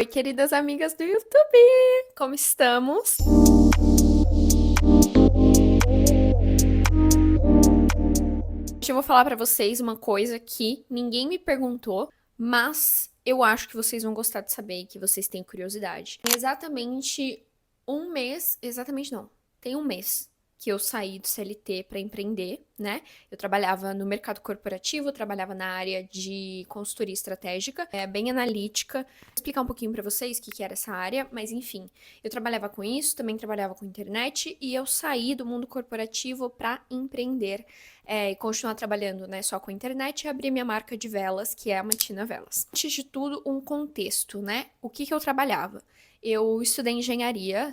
Oi, queridas amigas do YouTube! Como estamos? Hoje eu vou falar pra vocês uma coisa que ninguém me perguntou, mas eu acho que vocês vão gostar de saber e que vocês têm curiosidade. Tem exatamente um mês, exatamente não, tem um mês que eu saí do CLT para empreender, né? Eu trabalhava no mercado corporativo, trabalhava na área de consultoria estratégica, bem analítica. Vou explicar um pouquinho para vocês o que era essa área, mas enfim, eu trabalhava com isso, também trabalhava com internet e eu saí do mundo corporativo para empreender e continuar trabalhando, né, só com internet e abrir minha marca de velas, que é a Matina Velas. Antes de tudo, um contexto, né? O que eu trabalhava? Eu estudei engenharia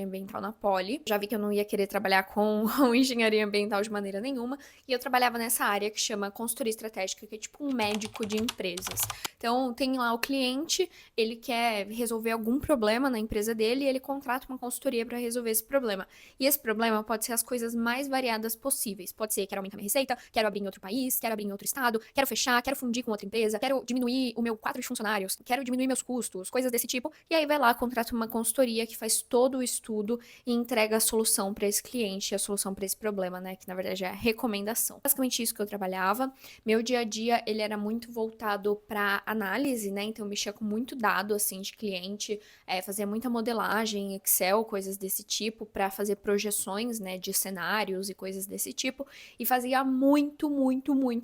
ambiental na Poli. Já vi que eu não ia querer trabalhar com engenharia ambiental de maneira nenhuma. E eu trabalhava nessa área que chama consultoria estratégica, que é tipo um médico de empresas. Então, tem lá o cliente, ele quer resolver algum problema na empresa dele e ele contrata uma consultoria para resolver esse problema. E esse problema pode ser as coisas mais variadas possíveis. Pode ser, quero aumentar minha receita, quero abrir em outro país, quero abrir em outro estado, quero fechar, quero fundir com outra empresa, quero diminuir o meu quadro de funcionários, quero diminuir meus custos, coisas desse tipo. E aí vai lá, contrata uma consultoria que faz todo o estudo e entrega a solução para esse cliente, a solução para esse problema, né? Que na verdade é a recomendação. Basicamente isso que eu trabalhava. Meu dia a dia, ele era muito voltado para análise, né? Então eu mexia com muito dado, assim, de cliente, fazia muita modelagem em Excel, coisas desse tipo, para fazer projeções, né, de cenários e coisas desse tipo, e fazia muito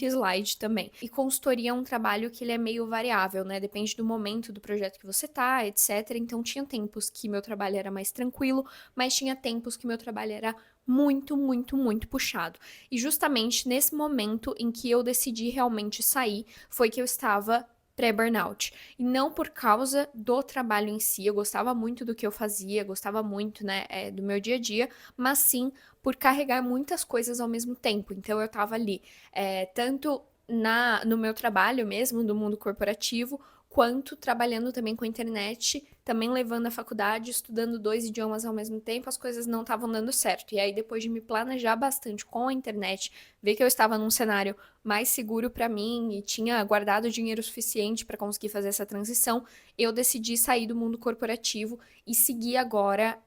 slide também. E consultoria é um trabalho que ele é meio variável, né? Depende do momento do projeto que você tá, etc. Então tinha tempos que meu trabalho era mais tranquilo, mas tinha tempos que meu trabalho era muito puxado. E justamente nesse momento em que eu decidi realmente sair, foi que eu estava pré-burnout. E não por causa do trabalho em si, eu gostava muito do que eu fazia, gostava muito, né, do meu dia a dia, mas sim por carregar muitas coisas ao mesmo tempo. Então eu tava ali, tanto no meu trabalho mesmo, do mundo corporativo, quanto trabalhando também com a internet, também levando a faculdade, estudando 2 idiomas ao mesmo tempo, as coisas não estavam dando certo. E aí, depois de me planejar bastante com a internet, ver que eu estava num cenário mais seguro para mim e tinha guardado dinheiro suficiente para conseguir fazer essa transição, eu decidi sair do mundo corporativo e seguir agora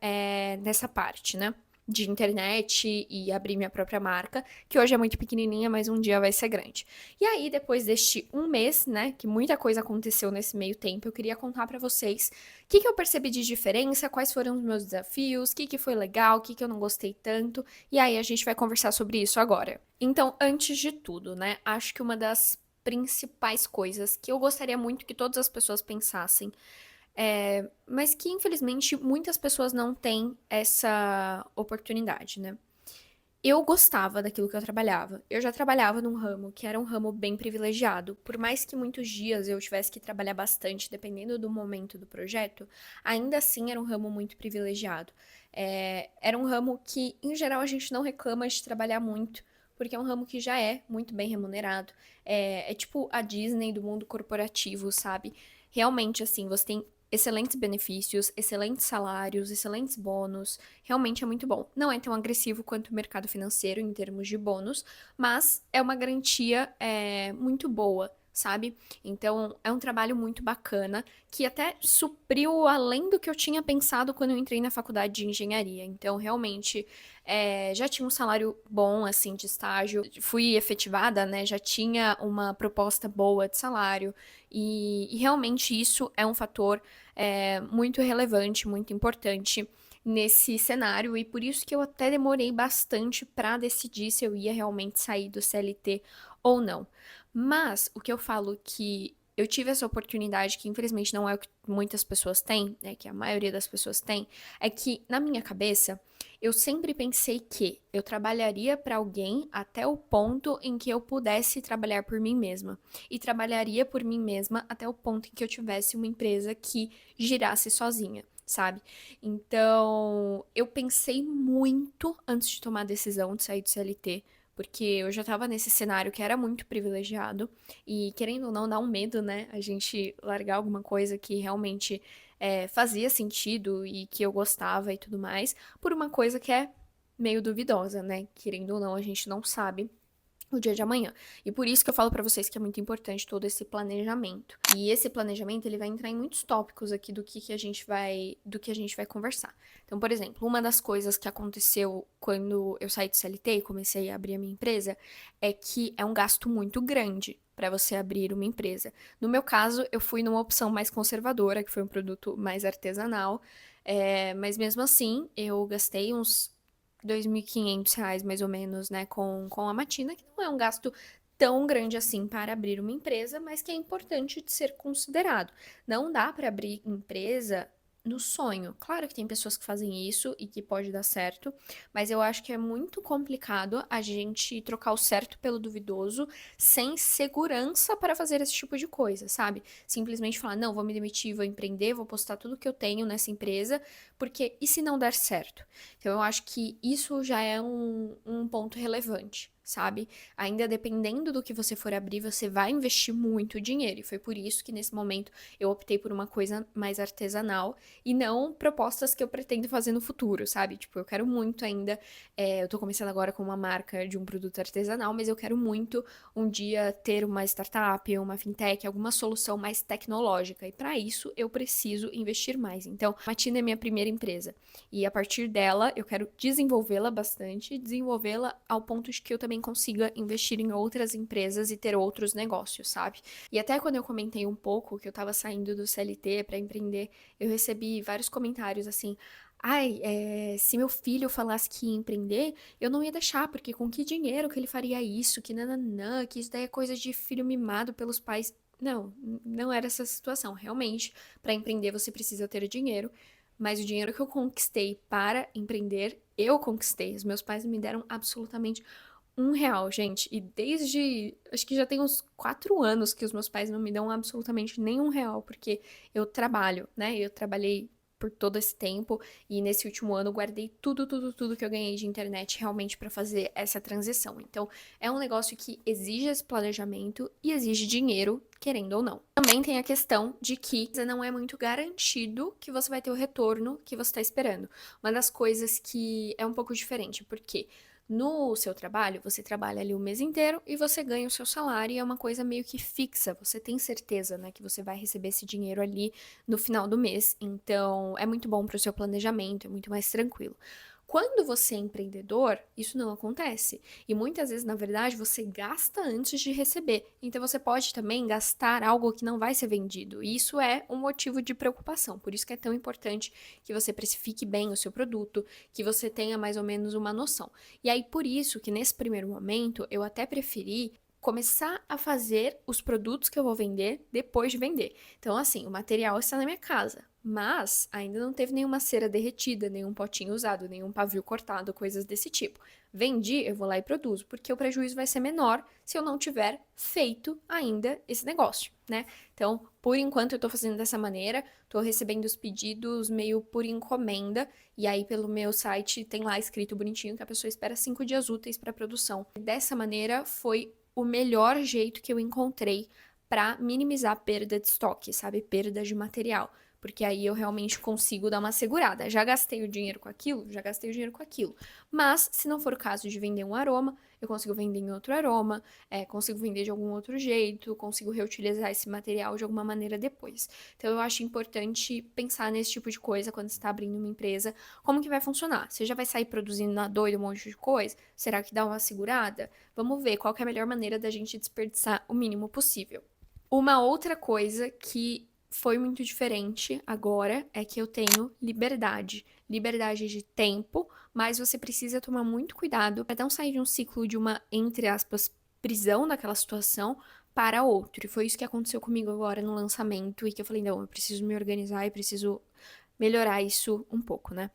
nessa parte, né? De internet e abrir minha própria marca, que hoje é muito pequenininha, mas um dia vai ser grande. E aí, depois deste um mês, né, que muita coisa aconteceu nesse meio tempo, eu queria contar pra vocês o que eu percebi de diferença, quais foram os meus desafios, o que foi legal, o que eu não gostei tanto, e aí a gente vai conversar sobre isso agora. Então, antes de tudo, né, acho que uma das principais coisas que eu gostaria muito que todas as pessoas pensassem mas que infelizmente muitas pessoas não têm essa oportunidade, né? Eu gostava daquilo que eu trabalhava. Eu já trabalhava num ramo que era um ramo bem privilegiado. Por mais que muitos dias eu tivesse que trabalhar bastante, dependendo do momento do projeto, ainda assim era um ramo muito privilegiado. Era um ramo que, em geral, a gente não reclama de trabalhar muito, porque é um ramo que já é muito bem remunerado. É tipo a Disney do mundo corporativo, sabe? Realmente, assim, você tem excelentes benefícios, excelentes salários, excelentes bônus. Realmente é muito bom. Não é tão agressivo quanto o mercado financeiro em termos de bônus, mas é uma garantia muito boa, sabe? Então é um trabalho muito bacana que até supriu além do que eu tinha pensado quando eu entrei na faculdade de engenharia. Então realmente já tinha um salário bom assim de estágio, fui efetivada, né? Já tinha uma proposta boa de salário e realmente isso é um fator muito relevante, muito importante nesse cenário e por isso que eu até demorei bastante para decidir se eu ia realmente sair do CLT ou não. Mas o que eu falo que eu tive essa oportunidade, que infelizmente não é o que muitas pessoas têm, né, que a maioria das pessoas tem, é que na minha cabeça eu sempre pensei que eu trabalharia para alguém até o ponto em que eu pudesse trabalhar por mim mesma. E trabalharia por mim mesma até o ponto em que eu tivesse uma empresa que girasse sozinha, sabe? Então, eu pensei muito antes de tomar a decisão de sair do CLT, porque eu já tava nesse cenário que era muito privilegiado, e querendo ou não, dá um medo, né? A gente largar alguma coisa que realmente fazia sentido e que eu gostava e tudo mais, por uma coisa que é meio duvidosa, né? Querendo ou não, a gente não sabe o dia de amanhã. E por isso que eu falo pra vocês que é muito importante todo esse planejamento. E esse planejamento, ele vai entrar em muitos tópicos aqui do que a gente vai conversar. Então, por exemplo, uma das coisas que aconteceu quando eu saí do CLT e comecei a abrir a minha empresa é que é um gasto muito grande para você abrir uma empresa. No meu caso, eu fui numa opção mais conservadora, que foi um produto mais artesanal, mas mesmo assim, eu gastei uns R$ 2.500 mais ou menos, né, com a matina, que não é um gasto tão grande assim para abrir uma empresa, mas que é importante de ser considerado. Não dá para abrir empresa no sonho. Claro que tem pessoas que fazem isso e que pode dar certo, mas eu acho que é muito complicado a gente trocar o certo pelo duvidoso sem segurança para fazer esse tipo de coisa, sabe? Simplesmente falar, não, vou me demitir, vou empreender, vou postar tudo que eu tenho nessa empresa, porque e se não der certo? Então, eu acho que isso já é um ponto relevante, sabe? Ainda dependendo do que você for abrir, você vai investir muito dinheiro. E foi por isso que, nesse momento, eu optei por uma coisa mais artesanal e não propostas que eu pretendo fazer no futuro, sabe? Tipo, eu quero muito ainda. Eu tô começando agora com uma marca de um produto artesanal, mas eu quero muito um dia ter uma startup, uma fintech, alguma solução mais tecnológica. E para isso, eu preciso investir mais. Então, a Matina é minha primeira empresa. E a partir dela, eu quero desenvolvê-la bastante, desenvolvê-la ao ponto de que eu também consiga investir em outras empresas e ter outros negócios, sabe? E até quando eu comentei um pouco que eu tava saindo do CLT para empreender, eu recebi vários comentários assim. Ai, se meu filho falasse que ia empreender, eu não ia deixar, porque com que dinheiro que ele faria isso? Que nananã, que isso daí é coisa de filho mimado pelos pais. Não, não era essa situação. Realmente, para empreender você precisa ter dinheiro, mas o dinheiro que eu conquistei para empreender, eu conquistei. Os meus pais não me deram absolutamente R$ 1, gente. E desde, acho que já tem uns 4 anos que os meus pais não me dão absolutamente nenhum real, porque eu trabalho, né? Eu trabalhei por todo esse tempo e nesse último ano eu guardei tudo, tudo, tudo que eu ganhei de internet realmente para fazer essa transição. Então, é um negócio que exige esse planejamento e exige dinheiro, querendo ou não. Também tem a questão de que não é muito garantido que você vai ter o retorno que você está esperando. Uma das coisas que é um pouco diferente, porque no seu trabalho, você trabalha ali o mês inteiro e você ganha o seu salário e é uma coisa meio que fixa. Você tem certeza, né, que você vai receber esse dinheiro ali no final do mês. Então, é muito bom para o seu planejamento, é muito mais tranquilo. Quando você é empreendedor, isso não acontece. E muitas vezes, na verdade, você gasta antes de receber. Então, você pode também gastar algo que não vai ser vendido. E isso é um motivo de preocupação. Por isso que é tão importante que você precifique bem o seu produto, que você tenha mais ou menos uma noção. E aí, por isso que nesse primeiro momento, eu até preferi começar a fazer os produtos que eu vou vender depois de vender. Então, assim, o material está na minha casa, mas ainda não teve nenhuma cera derretida, nenhum potinho usado, nenhum pavio cortado, coisas desse tipo. Vendi, eu vou lá e produzo, porque o prejuízo vai ser menor se eu não tiver feito ainda esse negócio, né? Então, por enquanto eu tô fazendo dessa maneira, tô recebendo os pedidos meio por encomenda, e aí pelo meu site tem lá escrito bonitinho que a pessoa espera 5 dias úteis para produção. Dessa maneira foi o melhor jeito que eu encontrei para minimizar a perda de estoque, sabe? Perda de material. Porque aí eu realmente consigo dar uma segurada. Já gastei o dinheiro com aquilo? Já gastei o dinheiro com aquilo. Mas, se não for o caso de vender um aroma, eu consigo vender em outro aroma, consigo vender de algum outro jeito, consigo reutilizar esse material de alguma maneira depois. Então, eu acho importante pensar nesse tipo de coisa quando você está abrindo uma empresa. Como que vai funcionar? Você já vai sair produzindo na doida um monte de coisa? Será que dá uma segurada? Vamos ver qual que é a melhor maneira da gente desperdiçar o mínimo possível. Uma outra coisa que foi muito diferente agora é que eu tenho liberdade. Liberdade de tempo, mas você precisa tomar muito cuidado para não sair de um ciclo de uma, entre aspas, prisão daquela situação para outro. E foi isso que aconteceu comigo agora no lançamento e que eu falei, não, eu preciso me organizar e preciso melhorar isso um pouco, né?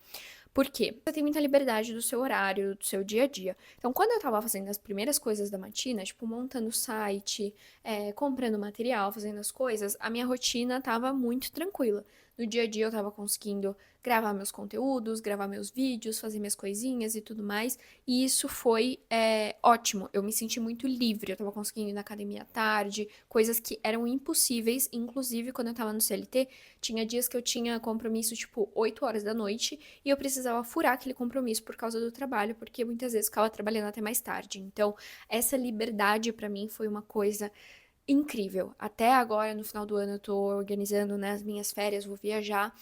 Por quê? Você tem muita liberdade do seu horário, do seu dia a dia. Então, quando eu tava fazendo as primeiras coisas da Matina, tipo, montando o site, comprando material, fazendo as coisas, a minha rotina tava muito tranquila. No dia a dia eu tava conseguindo gravar meus conteúdos, gravar meus vídeos, fazer minhas coisinhas e tudo mais. E isso foi ótimo. Eu me senti muito livre. Eu tava conseguindo ir na academia à tarde, coisas que eram impossíveis. Inclusive, quando eu tava no CLT, tinha dias que eu tinha compromisso, tipo, 8 horas da noite, e eu precisava precisava furar aquele compromisso por causa do trabalho, porque muitas vezes ficava trabalhando até mais tarde. Então, essa liberdade pra mim foi uma coisa incrível. Até agora, no final do ano, eu tô organizando, né, as minhas férias, vou viajar.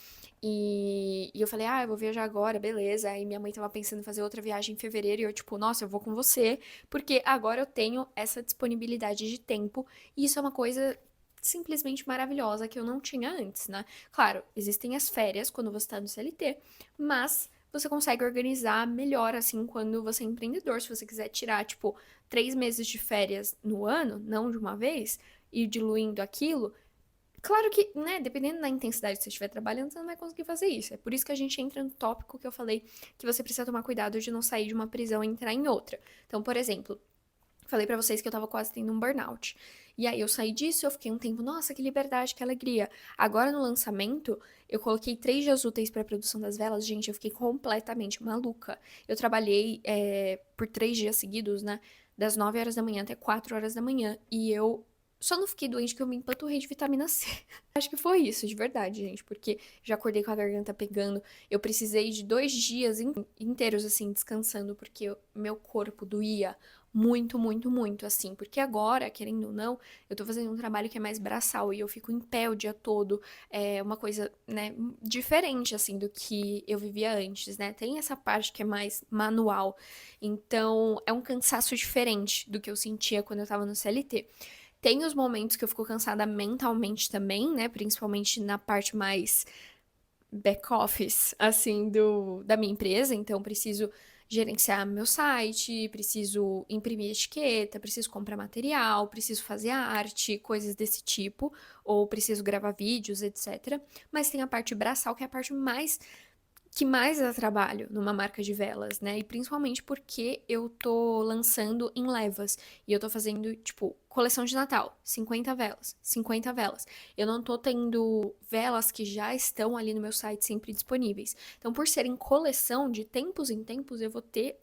E eu falei, eu vou viajar agora, beleza. Aí minha mãe tava pensando em fazer outra viagem em fevereiro e eu, tipo, nossa, eu vou com você, porque agora eu tenho essa disponibilidade de tempo. E isso é uma coisa simplesmente maravilhosa que eu não tinha antes, né? Claro, existem as férias quando você tá no CLT, mas você consegue organizar melhor, assim, quando você é empreendedor. Se você quiser tirar, tipo, 3 meses de férias no ano, não de uma vez, e diluindo aquilo. Claro que, né, dependendo da intensidade que você estiver trabalhando, você não vai conseguir fazer isso. É por isso que a gente entra no tópico que eu falei que você precisa tomar cuidado de não sair de uma prisão e entrar em outra. Então, por exemplo, falei pra vocês que eu tava quase tendo um burnout. E aí eu saí disso, eu fiquei um tempo, nossa, que liberdade, que alegria. Agora no lançamento, eu coloquei 3 dias úteis pra produção das velas. Gente, eu fiquei completamente maluca. Eu trabalhei por 3 dias seguidos, né? Das 9 horas da manhã até 4 horas da manhã. E eu só não fiquei doente que eu me empanturrei de vitamina C. Acho que foi isso, de verdade, gente. Porque já acordei com a garganta pegando. Eu precisei de 2 dias inteiros, assim, descansando, porque meu corpo doía muito, muito, muito, assim. Porque agora, querendo ou não, eu tô fazendo um trabalho que é mais braçal e eu fico em pé o dia todo. É uma coisa, né, diferente, assim, do que eu vivia antes, né? Tem essa parte que é mais manual. Então, é um cansaço diferente do que eu sentia quando eu tava no CLT. Tem os momentos que eu fico cansada mentalmente também, né? Principalmente na parte mais back-office, assim, da minha empresa. Então, preciso gerenciar meu site, preciso imprimir etiqueta, preciso comprar material, preciso fazer arte, coisas desse tipo, ou preciso gravar vídeos, etc. Mas tem a parte braçal, que é a parte que mais dá trabalho numa marca de velas, né? E principalmente porque eu tô lançando em levas. E eu tô fazendo, tipo, coleção de Natal, 50 velas, 50 velas. Eu não tô tendo velas que já estão ali no meu site sempre disponíveis. Então, por serem coleção, de tempos em tempos, eu vou ter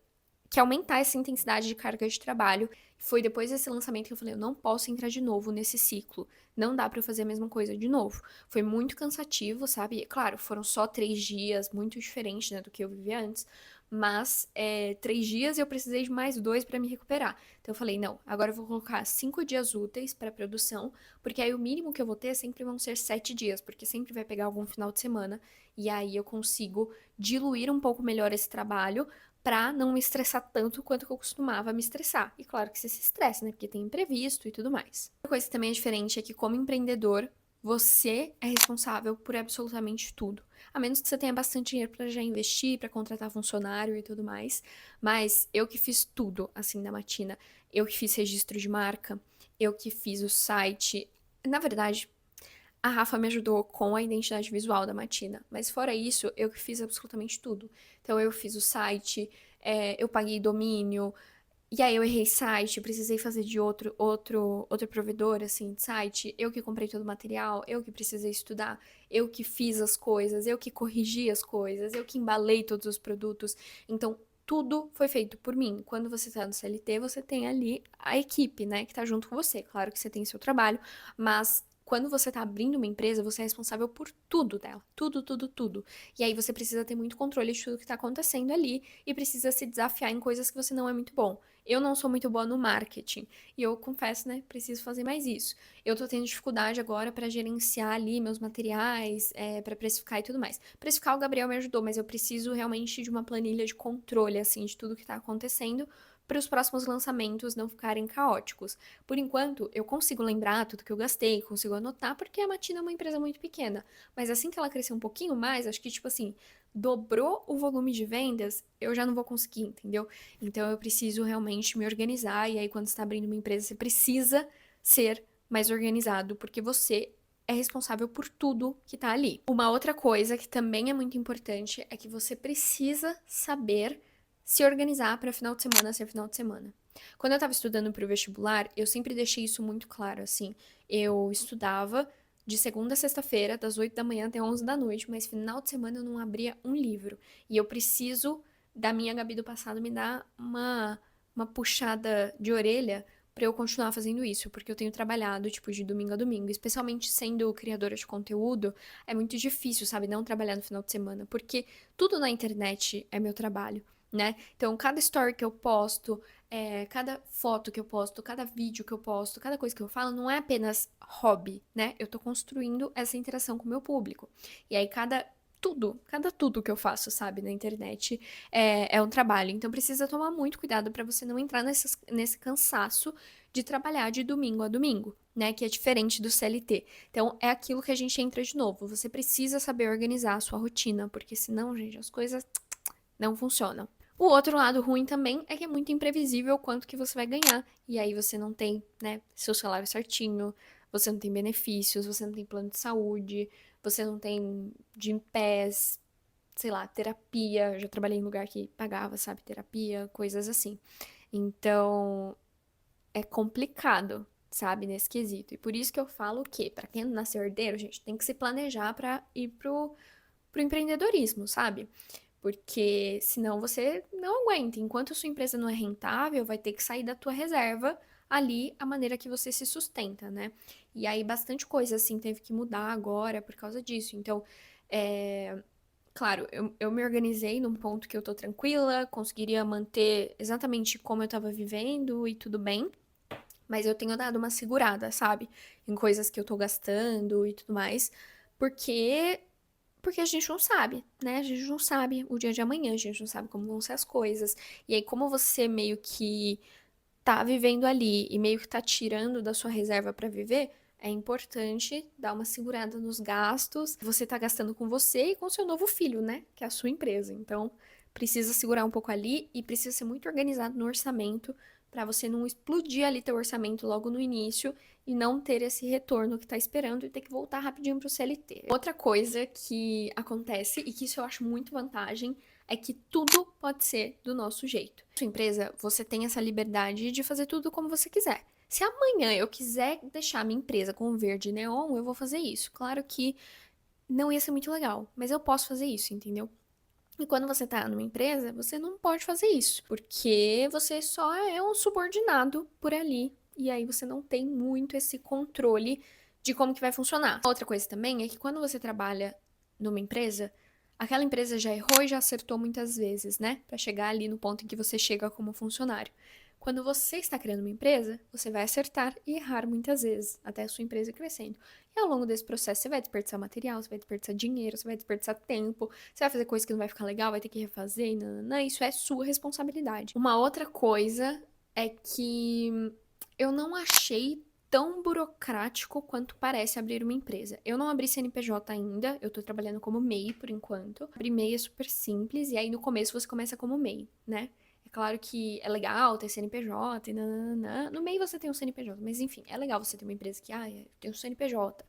que aumentar essa intensidade de carga de trabalho. Foi depois desse lançamento que eu falei, eu não posso entrar de novo nesse ciclo. Não dá pra eu fazer a mesma coisa de novo. Foi muito cansativo, sabe? E, claro, foram só 3 dias, muito diferente, né, do que eu vivia antes. Mas 3 dias eu precisei de mais 2 pra me recuperar. Então eu falei, não, agora eu vou colocar 5 dias úteis pra produção, porque aí o mínimo que eu vou ter sempre vão ser 7 dias, porque sempre vai pegar algum final de semana. E aí eu consigo diluir um pouco melhor esse trabalho pra não me estressar tanto quanto eu costumava me estressar. E claro que você se estressa, né? Porque tem imprevisto e tudo mais. Outra coisa que também é diferente é que, como empreendedor, você é responsável por absolutamente tudo. A menos que você tenha bastante dinheiro pra já investir, pra contratar funcionário e tudo mais. Mas eu que fiz tudo, assim, da Matina. Eu que fiz registro de marca, eu que fiz o site. Na verdade, a Rafa me ajudou com a identidade visual da Matina, mas fora isso, eu que fiz absolutamente tudo. Então eu fiz o site, eu paguei domínio, e aí eu errei site, precisei fazer de outro provedor, assim, de site, eu que comprei todo o material, eu que precisei estudar, eu que fiz as coisas, eu que corrigi as coisas, eu que embalei todos os produtos. Então, tudo foi feito por mim. Quando você tá no CLT, você tem ali a equipe, né, que tá junto com você. Claro que você tem seu trabalho, mas quando você tá abrindo uma empresa, você é responsável por tudo dela. Tudo, tudo, tudo. E aí você precisa ter muito controle de tudo que tá acontecendo ali e precisa se desafiar em coisas que você não é muito bom. Eu não sou muito boa no marketing. E eu confesso, né, preciso fazer mais isso. Eu tô tendo dificuldade agora pra gerenciar ali meus materiais, pra precificar e tudo mais. Precificar o Gabriel me ajudou, mas eu preciso realmente de uma planilha de controle, assim, de tudo que tá acontecendo para os próximos lançamentos não ficarem caóticos. Por enquanto, eu consigo lembrar tudo que eu gastei, consigo anotar, porque a Matina é uma empresa muito pequena. Mas assim que ela crescer um pouquinho mais, acho que, tipo assim, dobrou o volume de vendas, eu já não vou conseguir, entendeu? Então eu preciso realmente me organizar. E aí, quando você está abrindo uma empresa, você precisa ser mais organizado, porque você é responsável por tudo que tá ali. Uma outra coisa que também é muito importante é que você precisa saber se organizar para final de semana ser final de semana. Quando eu tava estudando pro vestibular, eu sempre deixei isso muito claro, assim. Eu estudava de segunda a sexta-feira, das 8 da manhã até 11 da noite, mas final de semana eu não abria um livro. E eu preciso da minha Gabi do passado me dar uma puxada de orelha, pra eu continuar fazendo isso, porque eu tenho trabalhado, tipo, de domingo a domingo, especialmente sendo criadora de conteúdo, é muito difícil, sabe, não trabalhar no final de semana, porque tudo na internet é meu trabalho, né? Então, cada story que eu posto, cada foto que eu posto, cada vídeo que eu posto, cada coisa que eu falo, não é apenas hobby, né? Eu tô construindo essa interação com o meu público. E aí, cada tudo que eu faço, sabe, na internet é um trabalho. Então precisa tomar muito cuidado para você não entrar nesse cansaço de trabalhar de domingo a domingo, né? Que é diferente do CLT. Então é aquilo que a gente entra de novo. Você precisa saber organizar a sua rotina, porque senão, gente, as coisas não funcionam. O outro lado ruim também é que é muito imprevisível quanto que você vai ganhar. E aí você não tem, né, seu salário certinho, você não tem benefícios, você não tem plano de saúde, você não tem Gympass, sei lá, terapia. Eu já trabalhei em lugar que pagava, sabe, terapia, coisas assim. Então, é complicado, sabe, nesse quesito. E por isso que eu falo que, pra quem nasceu herdeiro, gente, tem que se planejar pra ir pro empreendedorismo, sabe? Porque senão você não aguenta. Enquanto a sua empresa não é rentável, vai ter que sair da tua reserva ali a maneira que você se sustenta, né? E aí bastante coisa assim teve que mudar agora por causa disso. Então, é, claro, eu me organizei num ponto que eu tô tranquila, conseguiria manter exatamente como eu tava vivendo e tudo bem, mas eu tenho dado uma segurada, sabe? Em coisas que eu tô gastando e tudo mais, porque porque a gente não sabe, né? A gente não sabe o dia de amanhã, a gente não sabe como vão ser as coisas. E aí, como você meio que tá vivendo ali e meio que tá tirando da sua reserva pra viver, é importante dar uma segurada nos gastos. Você tá gastando com você e com seu novo filho, né? Que é a sua empresa. Então, precisa segurar um pouco ali e precisa ser muito organizado no orçamento pra você não explodir ali teu orçamento logo no início e não ter esse retorno que tá esperando e ter que voltar rapidinho pro CLT. Outra coisa que acontece e que isso eu acho muito vantagem é que tudo pode ser do nosso jeito. Na sua empresa, você tem essa liberdade de fazer tudo como você quiser. Se amanhã eu quiser deixar minha empresa com verde neon, eu vou fazer isso. Claro que não ia ser muito legal, mas eu posso fazer isso, entendeu? E quando você tá numa empresa, você não pode fazer isso, porque você só é um subordinado por ali, e aí você não tem muito esse controle de como que vai funcionar. Outra coisa também é que quando você trabalha numa empresa, aquela empresa já errou e já acertou muitas vezes, né? Pra chegar ali no ponto em que você chega como funcionário. Quando você está criando uma empresa, você vai acertar e errar muitas vezes, até a sua empresa ir crescendo. E ao longo desse processo, você vai desperdiçar material, você vai desperdiçar dinheiro, você vai desperdiçar tempo, você vai fazer coisa que não vai ficar legal, vai ter que refazer, e nananã, isso é sua responsabilidade. Uma outra coisa é que eu não achei tão burocrático quanto parece abrir uma empresa. Eu não abri CNPJ ainda, eu tô trabalhando como MEI por enquanto. Abrir MEI é super simples, e aí no começo você começa como MEI, né? É claro que é legal ter CNPJ e nananã. No MEI você tem um CNPJ, mas enfim, é legal você ter uma empresa que, tem um CNPJ.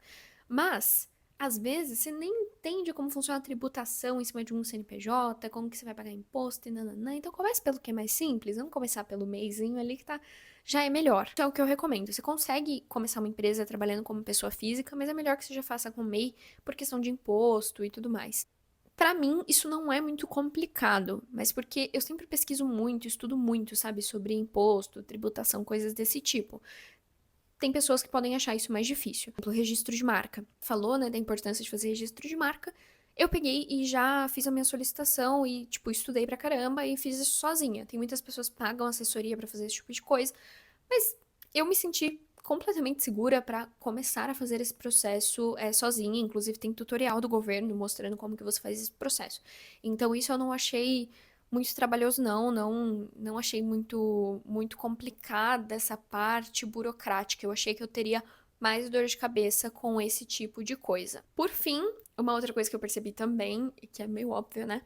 Mas, às vezes, você nem entende como funciona a tributação em cima de um CNPJ, como que você vai pagar imposto e nananã. Então comece pelo que é mais simples, vamos começar pelo MEIzinho ali que tá já é melhor. Então é o que eu recomendo. Você consegue começar uma empresa trabalhando como pessoa física, mas é melhor que você já faça com MEI por questão de imposto e tudo mais. Pra mim, isso não é muito complicado, mas porque eu sempre pesquiso muito, estudo muito, sabe, sobre imposto, tributação, coisas desse tipo. Tem pessoas que podem achar isso mais difícil. Por exemplo, registro de marca. Falou, né, da importância de fazer registro de marca. Eu peguei e já fiz a minha solicitação e, tipo, estudei pra caramba e fiz isso sozinha. Tem muitas pessoas que pagam assessoria pra fazer esse tipo de coisa, mas eu me senti completamente segura para começar a fazer esse processo sozinha. Inclusive tem tutorial do governo mostrando como que você faz esse processo. Então isso eu não achei muito trabalhoso não achei muito complicada essa parte burocrática. Eu achei que eu teria mais dor de cabeça com esse tipo de coisa. Por fim, uma outra coisa que eu percebi também, e que é meio óbvio, né?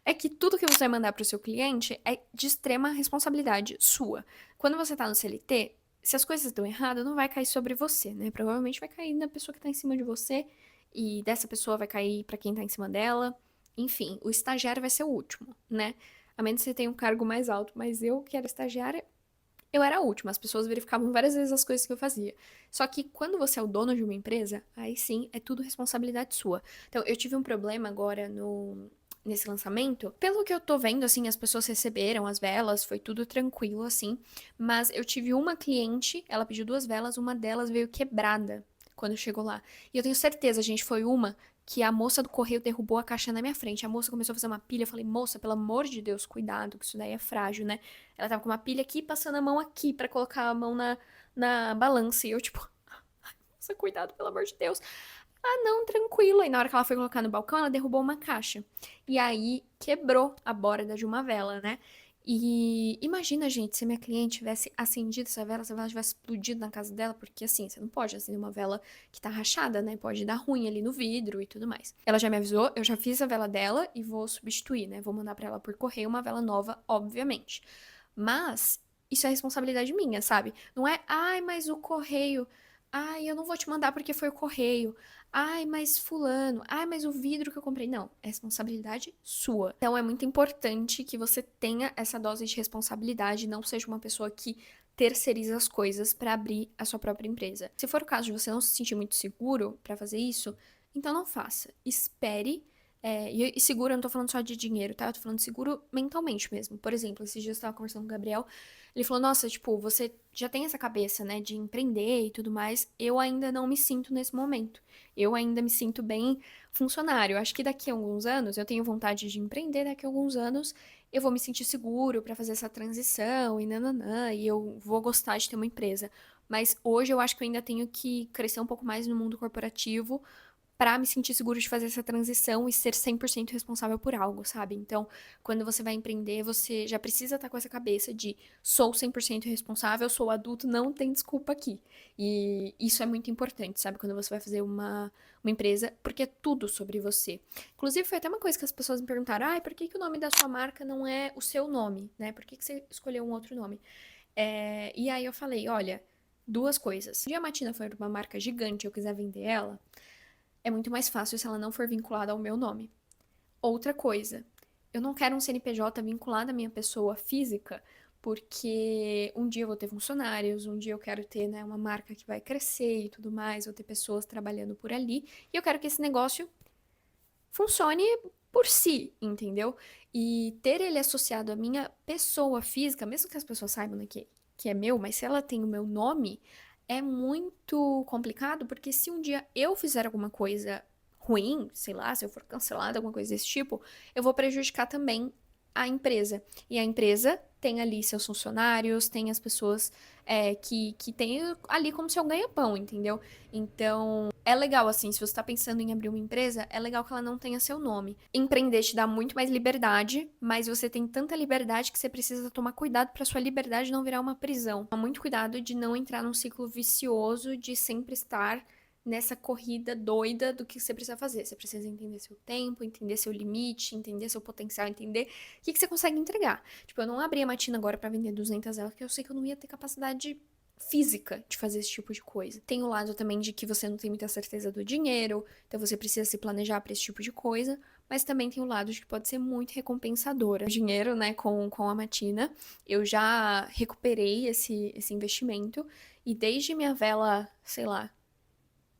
É que tudo que você vai mandar para o seu cliente é de extrema responsabilidade sua. Quando você tá no CLT, se as coisas dão errado, não vai cair sobre você, né? Provavelmente vai cair na pessoa que tá em cima de você, e dessa pessoa vai cair para quem tá em cima dela. Enfim, o estagiário vai ser o último, né? A menos que você tenha um cargo mais alto, mas eu, que era estagiária, eu era a última. As pessoas verificavam várias vezes as coisas que eu fazia. Só que quando você é o dono de uma empresa, aí sim é tudo responsabilidade sua. Então, eu tive um problema agora nesse lançamento, pelo que eu tô vendo, assim, as pessoas receberam as velas, foi tudo tranquilo, assim, mas eu tive uma cliente, ela pediu 2 velas, uma delas veio quebrada quando chegou lá. E eu tenho certeza, gente, foi uma que a moça do correio derrubou a caixa na minha frente. A moça começou a fazer uma pilha, eu falei, moça, pelo amor de Deus, cuidado, que isso daí é frágil, né? Ela tava com uma pilha aqui, passando a mão aqui pra colocar a mão na balança, e eu, tipo, nossa, cuidado, pelo amor de Deus. Ah, não, tranquilo. E na hora que ela foi colocar no balcão, ela derrubou uma caixa. E aí quebrou a borda de uma vela, né? E imagina, gente, se minha cliente tivesse acendido essa vela tivesse explodido na casa dela, porque assim, você não pode acender uma vela que tá rachada, né? Pode dar ruim ali no vidro e tudo mais. Ela já me avisou, eu já fiz a vela dela e vou substituir, né? Vou mandar pra ela por correio uma vela nova, obviamente. Mas isso é responsabilidade minha, sabe? Não é, ai, mas o correio. Ai, eu não vou te mandar porque foi o correio. Ai, mas fulano. Ai, mas o vidro que eu comprei. Não, é responsabilidade sua. Então é muito importante que você tenha essa dose de responsabilidade, não seja uma pessoa que terceiriza as coisas para abrir a sua própria empresa. Se for o caso de você não se sentir muito seguro para fazer isso, então não faça. Espere. E seguro, eu não tô falando só de dinheiro, tá? Eu tô falando de seguro mentalmente mesmo. Por exemplo, esses dias eu tava conversando com o Gabriel, ele falou, nossa, tipo, você já tem essa cabeça, né, de empreender e tudo mais. Eu ainda não me sinto nesse momento. Eu ainda me sinto bem funcionário. Acho que daqui a alguns anos, eu tenho vontade de empreender, daqui a alguns anos eu vou me sentir seguro pra fazer essa transição e nananã, e eu vou gostar de ter uma empresa. Mas hoje eu acho que eu ainda tenho que crescer um pouco mais no mundo corporativo pra me sentir seguro de fazer essa transição e ser 100% responsável por algo, sabe? Então, quando você vai empreender, você já precisa estar com essa cabeça de sou 100% responsável, sou adulto, não tem desculpa aqui. E isso é muito importante, sabe? Quando você vai fazer uma empresa, porque é tudo sobre você. Inclusive, foi até uma coisa que as pessoas me perguntaram, por que que o nome da sua marca não é o seu nome, né? Por que que você escolheu um outro nome? E aí eu falei, olha, 2 coisas. Se a Matina for uma marca gigante e eu quiser vender ela, é muito mais fácil se ela não for vinculada ao meu nome. Outra coisa, eu não quero um CNPJ vinculado à minha pessoa física, porque um dia eu vou ter funcionários, um dia eu quero ter, né, uma marca que vai crescer e tudo mais, vou ter pessoas trabalhando por ali, e eu quero que esse negócio funcione por si, entendeu? E ter ele associado à minha pessoa física, mesmo que as pessoas saibam, né, que é meu, mas se ela tem o meu nome, é muito complicado, porque se um dia eu fizer alguma coisa ruim, sei lá, se eu for cancelada, alguma coisa desse tipo, eu vou prejudicar também a empresa. E a empresa tem ali seus funcionários, tem as pessoas que tem ali como seu ganha-pão, entendeu? Então, é legal, assim, se você tá pensando em abrir uma empresa, é legal que ela não tenha seu nome. Empreender te dá muito mais liberdade, mas você tem tanta liberdade que você precisa tomar cuidado pra sua liberdade não virar uma prisão. Toma muito cuidado de não entrar num ciclo vicioso de sempre estar nessa corrida doida do que você precisa fazer. Você precisa entender seu tempo, entender seu limite, entender seu potencial, entender o que você consegue entregar. Tipo, eu não abri a Matina agora pra vender 200 velas, porque eu sei que eu não ia ter capacidade física de fazer esse tipo de coisa. Tem o lado também de que você não tem muita certeza do dinheiro, então você precisa se planejar para esse tipo de coisa, mas também tem o lado de que pode ser muito recompensadora. O dinheiro, né, com a Matina, eu já recuperei esse investimento e desde minha vela, sei lá,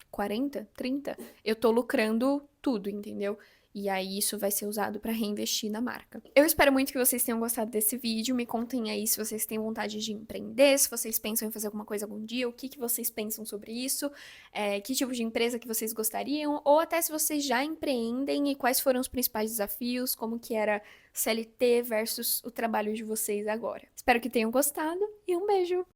40, 30, eu tô lucrando tudo, entendeu? E aí isso vai ser usado para reinvestir na marca. Eu espero muito que vocês tenham gostado desse vídeo. Me contem aí se vocês têm vontade de empreender, se vocês pensam em fazer alguma coisa algum dia, o que que vocês pensam sobre isso, que tipo de empresa que vocês gostariam, ou até se vocês já empreendem e quais foram os principais desafios, como que era CLT versus o trabalho de vocês agora. Espero que tenham gostado e um beijo!